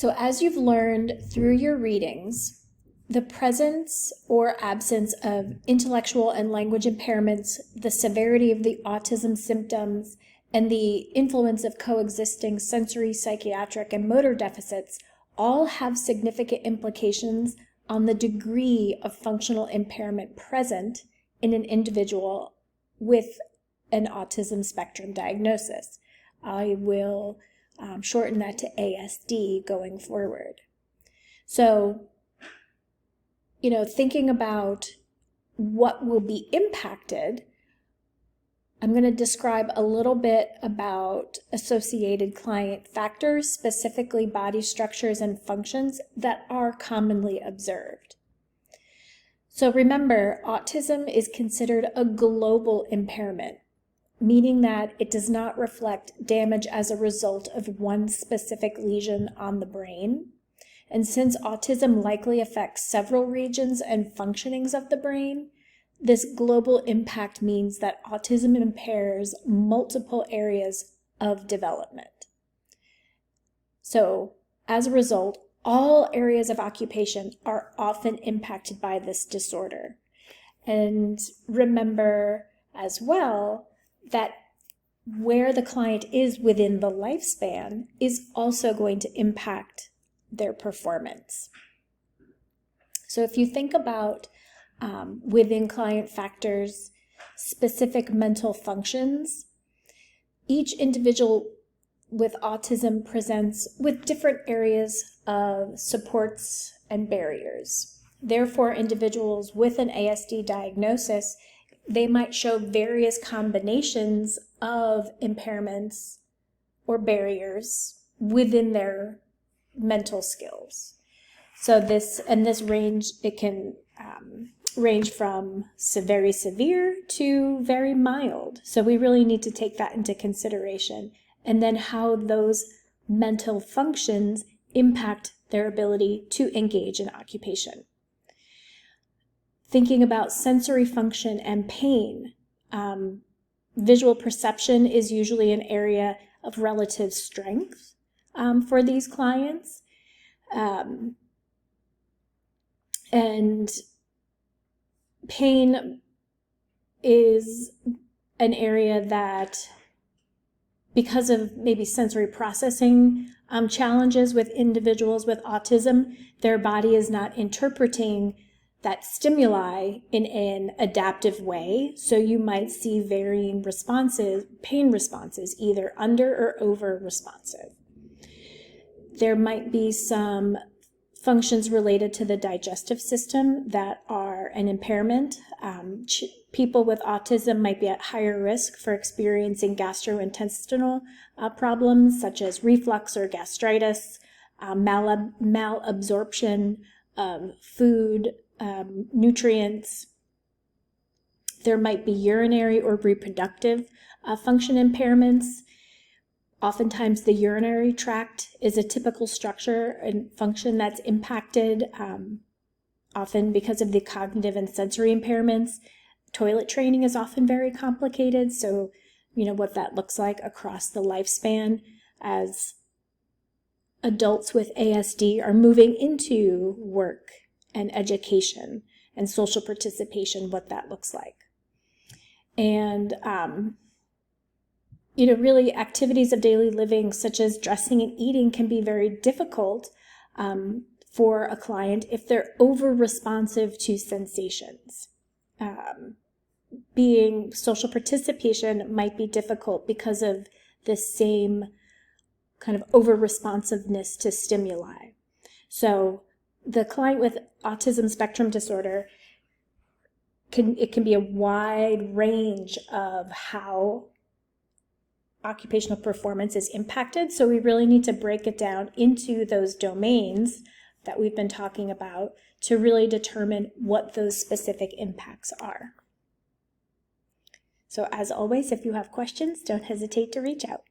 So as you've learned through your readings, the presence or absence of intellectual and language impairments, the severity of the autism symptoms, and the influence of coexisting sensory, psychiatric, and motor deficits all have significant implications on the degree of functional impairment present in an individual with an autism spectrum diagnosis. I will shorten that to ASD going forward. So, thinking about what will be impacted, I'm going to describe a little bit about associated client factors, specifically body structures and functions that are commonly observed. So remember, autism is considered a global impairment, meaning that it does not reflect damage as a result of one specific lesion on the brain. And since autism likely affects several regions and functionings of the brain, this global impact means that autism impairs multiple areas of development. So, as a result, all areas of occupation are often impacted by this disorder. And remember as well that where the client is within the lifespan is also going to impact their performance. So if you think about within client factors, specific mental functions, each individual with autism presents with different areas of supports and barriers. Therefore, individuals with an ASD diagnosis, they might show various combinations of impairments or barriers within their mental skills. So this range, it can range from very severe to very mild. So we really need to take that into consideration. And then how those mental functions impact their ability to engage in occupation. Thinking about sensory function and pain, visual perception is usually an area of relative strength for these clients. And pain is an area that, because of maybe sensory processing challenges with individuals with autism, their body is not interpreting that stimuli in an adaptive way. So you might see varying responses, pain responses, either under or over responsive. There might be some functions related to the digestive system that are an impairment. People with autism might be at higher risk for experiencing gastrointestinal problems such as reflux or gastritis, malabsorption of food, nutrients. There might be urinary or reproductive function impairments. Oftentimes the urinary tract is a typical structure and function that's impacted, often because of the cognitive and sensory impairments. Toilet training is often very complicated, so what that looks like across the lifespan as adults with ASD are moving into work and education and social participation, what that looks like. And really activities of daily living such as dressing and eating can be very difficult for a client if they're over-responsive to sensations. Being social participation might be difficult because of the same kind of over-responsiveness to stimuli. So the client with autism spectrum disorder, it can be a wide range of how occupational performance is impacted. So we really need to break it down into those domains that we've been talking about to really determine what those specific impacts are. So as always, if you have questions, don't hesitate to reach out.